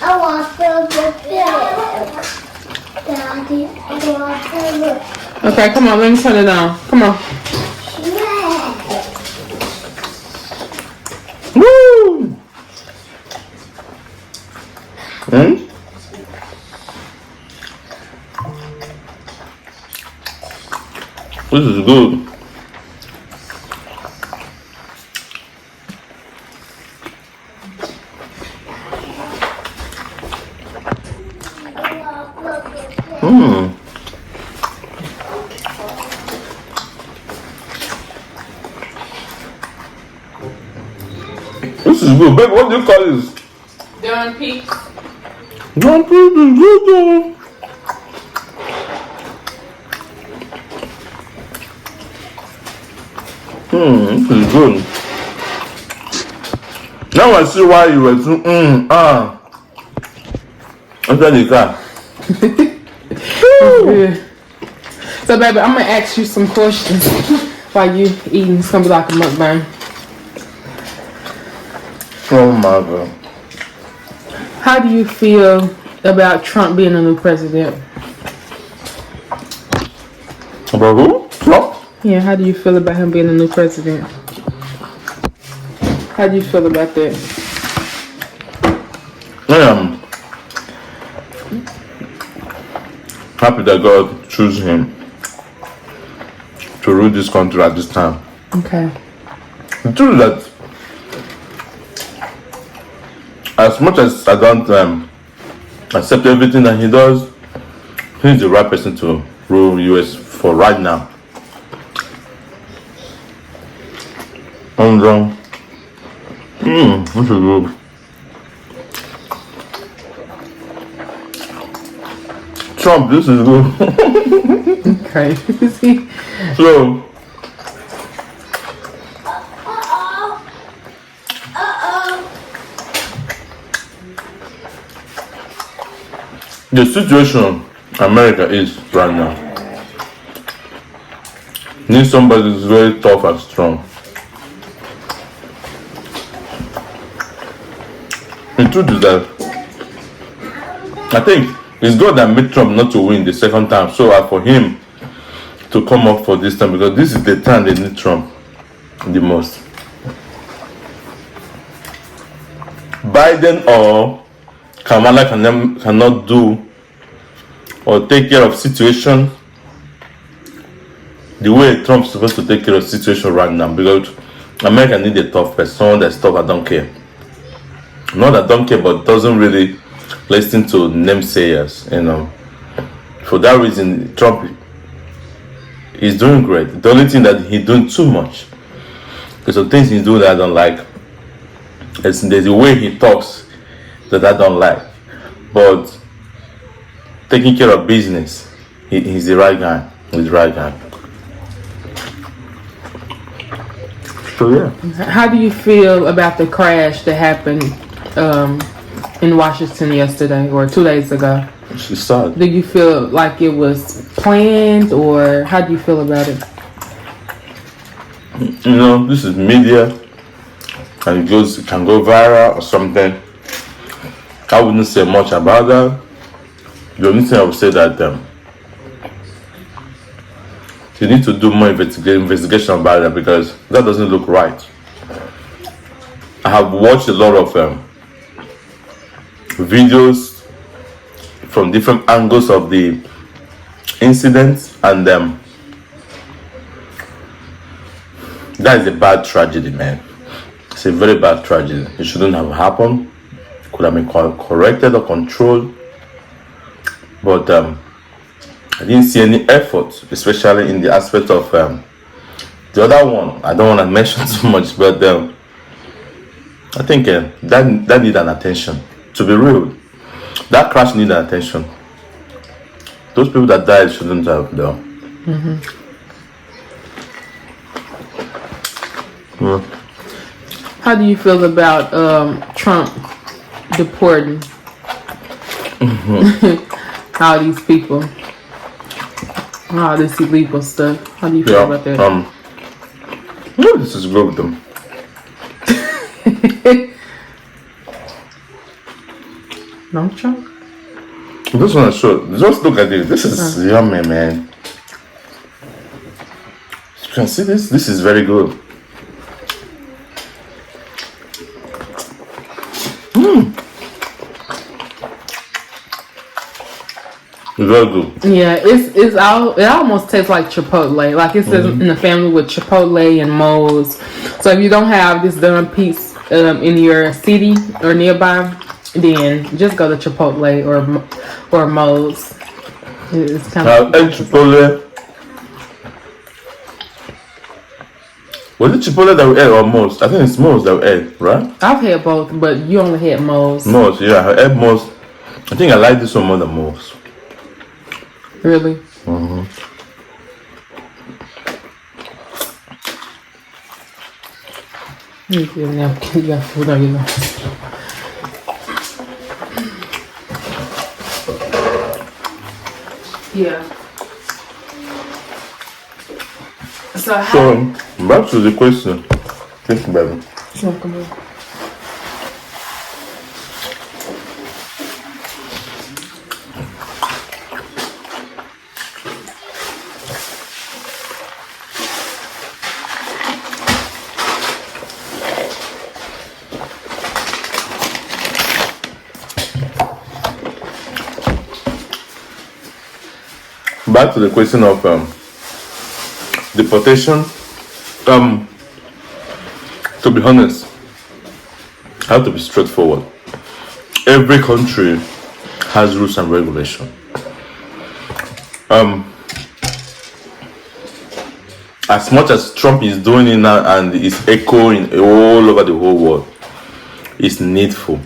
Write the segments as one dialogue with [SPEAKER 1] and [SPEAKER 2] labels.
[SPEAKER 1] I want to Daddy, I want to
[SPEAKER 2] Okay, come on, let me turn it on. Come on.
[SPEAKER 3] Woo! This is good. This is good. Babe, what do you call this?
[SPEAKER 2] Done peak.
[SPEAKER 3] Don't put the good on. This is good. Now I see why you were too under the car.
[SPEAKER 2] Good. So, baby, I'm gonna ask you some questions while you eating. It's gonna be like a mukbang.
[SPEAKER 3] Oh my God.
[SPEAKER 2] How do you feel about Trump being a new president?
[SPEAKER 3] About who? Trump?
[SPEAKER 2] Yeah, how do you feel about him being a new president? How do you feel about that?
[SPEAKER 3] I am happy that God chose him to rule this country at this time.
[SPEAKER 2] Okay.
[SPEAKER 3] The truth is that as much as I don't accept everything that he does, he's the right person to rule US for right now. And this is good. Trump, this is good.
[SPEAKER 2] Okay.
[SPEAKER 3] So the situation America is right now needs somebody who's very tough and strong. The truth is that I think it's God that made Trump not to win the second time, so for him to come up for this time, because this is the time they need Trump the most. Biden or Kamala cannot do or take care of situation the way Trump's supposed to take care of situation right now, because America needs a tough person, someone that's tough and don't care. Not that don't care, but doesn't really listen to namesayers, you know. For that reason, Trump is doing great. The only thing that he's doing too much, because some things he's doing that I don't like. There's a way he talks that I don't like, but taking care of business, he's the right guy. He's the right guy. So yeah.
[SPEAKER 2] How do you feel about the crash that happened in Washington yesterday or 2 days ago?
[SPEAKER 3] It's sad.
[SPEAKER 2] Do you feel like it was planned, or how do you feel about it?
[SPEAKER 3] You know, this is media, and it can go viral or something. I wouldn't say much about that. The only thing I would say that you need to do more investigation about it, because that doesn't look right. I have watched a lot of videos from different angles of the incident, and that is a bad tragedy, man. It's a very bad tragedy. It shouldn't have happened. It could have been corrected or controlled, but I didn't see any effort, especially in the aspect of the other one. I don't want to mention too much, but I think that needs an attention. To be real, that crash needs an attention. Those people that died shouldn't have done. Yeah.
[SPEAKER 2] How do you feel about Trump deporting all these people, all this illegal stuff? How do you feel about that?
[SPEAKER 3] No, this is good with them.
[SPEAKER 2] Don't you?
[SPEAKER 3] This one is short. Just look at it. This is yummy, man. You can see this? This is very good. Very good.
[SPEAKER 2] Yeah, it almost tastes like Chipotle. Like it says in the family with Chipotle and Moe's. So if you don't have this done piece in your city or nearby, then just go to Chipotle or Moe's. It's kind of
[SPEAKER 3] Chipotle. Was it Chipotle that we ate or Moe's? I think it's Moe's that we ate, right?
[SPEAKER 2] I've had both, but you only had Moe's.
[SPEAKER 3] Moe's, yeah. I ate Moe's. I think I like this one more than Moe's.
[SPEAKER 2] Really? You get a napkin. You got food on your nose. Yeah. So
[SPEAKER 3] back to the question. Thank you, baby.
[SPEAKER 2] Welcome.
[SPEAKER 3] Back to the question of deportation. To be honest, I have to be straightforward. Every country has rules and regulations. As much as Trump is doing it now and is echoing all over the whole world, it's needful.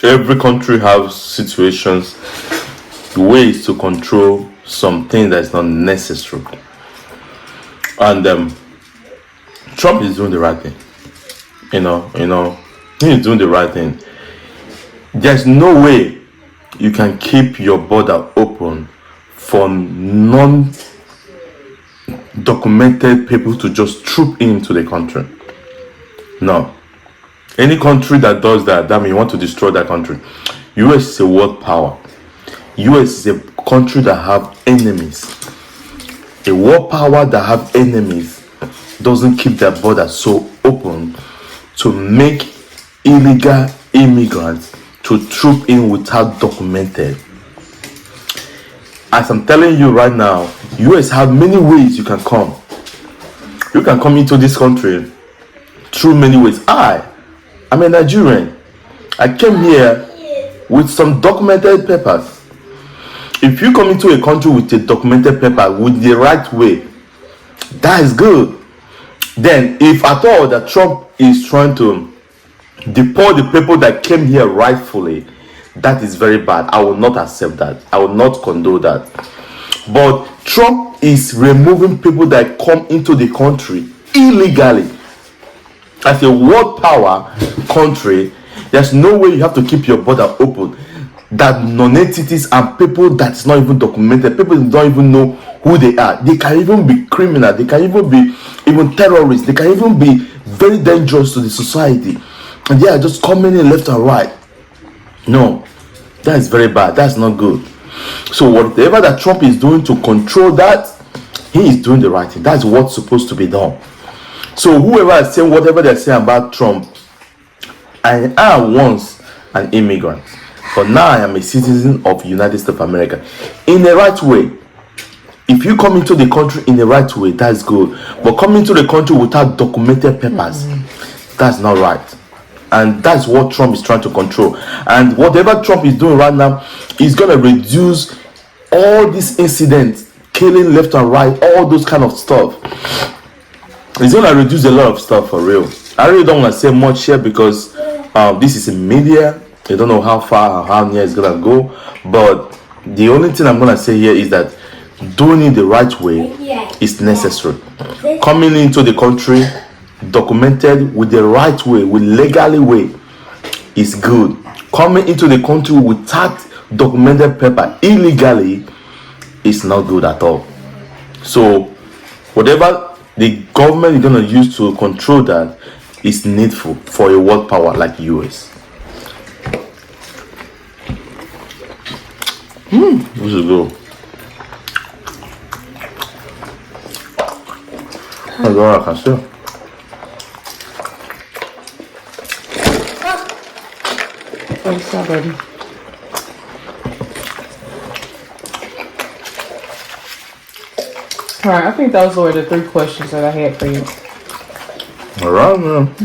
[SPEAKER 3] Every country has situations, ways to control something that is not necessary. And Trump is doing the right thing. He is doing the right thing. There's no way you can keep your border open for non-documented people to just troop into the country. No. Any country that does that means you want to destroy that country. US is a world power. US is a country that have enemies. A world power that have enemies doesn't keep their border so open to make illegal immigrants to troop in without documented. As I'm telling you right now, US have many ways you can come. You can come into this country through many ways. I'm a Nigerian. I came here with some documented papers. If you come into a country with a documented paper with the right way, that is good. Then, if at all that Trump is trying to deport the people that came here rightfully, that is very bad. I will not accept that. I will not condone that. But Trump is removing people that come into the country illegally. As a world power country, there's no way you have to keep your border open. That non-entities and people that's not even documented, people don't even know who they are. They can even be criminal, they can even be terrorists, they can even be very dangerous to the society, and they are just coming in left and right. No, that is very bad. That's not good. So whatever that Trump is doing to control that, he is doing the right thing. That's what's supposed to be done. So whoever is saying whatever they're saying about Trump, I am once an immigrant, but now I am a citizen of the United States of America. In the right way. If you come into the country in the right way, that's good. But come into the country without documented papers, that's not right. And that's what Trump is trying to control. And whatever Trump is doing right now is going to reduce all these incidents, killing left and right, all those kind of stuff. It's going to reduce a lot of stuff for real. I really don't want to say much here because this is in media. I don't know how far or how near it's going to go. But the only thing I'm going to say here is that doing it the right way is necessary. Coming into the country documented with the right way, with legally way, is good. Coming into the country without documented paper illegally is not good at all. So whatever the government is going to use to control that is needful for a world power like US. This is good. That's all I can say.
[SPEAKER 2] What's up, baby? Alright, I think those were the 3 questions that I had for you.
[SPEAKER 3] Alright, man.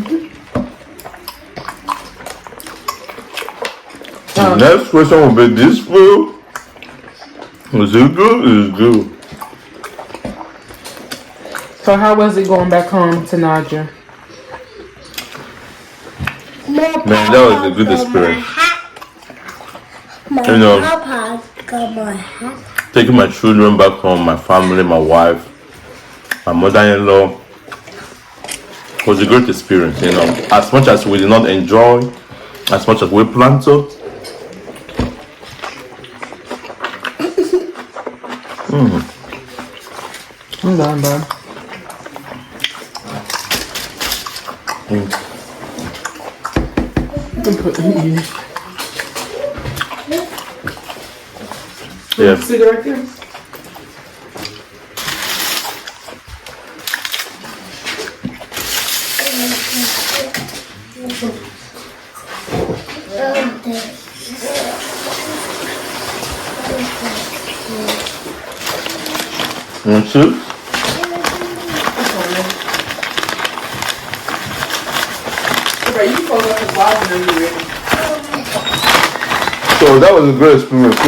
[SPEAKER 3] The next question will be this food. Is it good? It's good.
[SPEAKER 2] So how was it going back home to Niger?
[SPEAKER 3] Man, that was a good experience. You know, taking my children back home, my family, my wife, my mother-in-law, was a great experience. You know, as much as we did not enjoy, as much as we planned to.
[SPEAKER 2] I'm done, bro.
[SPEAKER 3] Yeah.
[SPEAKER 2] See it right there?
[SPEAKER 3] Want soup?
[SPEAKER 2] Okay, you fold up the bottom and you're ready.
[SPEAKER 3] So that was a great experience.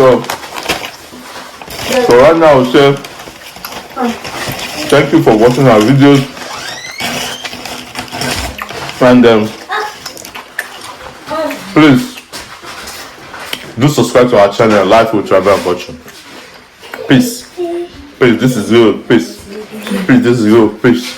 [SPEAKER 3] So right now, I'll say thank you for watching our videos. And please do subscribe to our channel, Life with Travae and Fortune. Peace. Peace. This is good. Peace. Peace. This is good. Peace.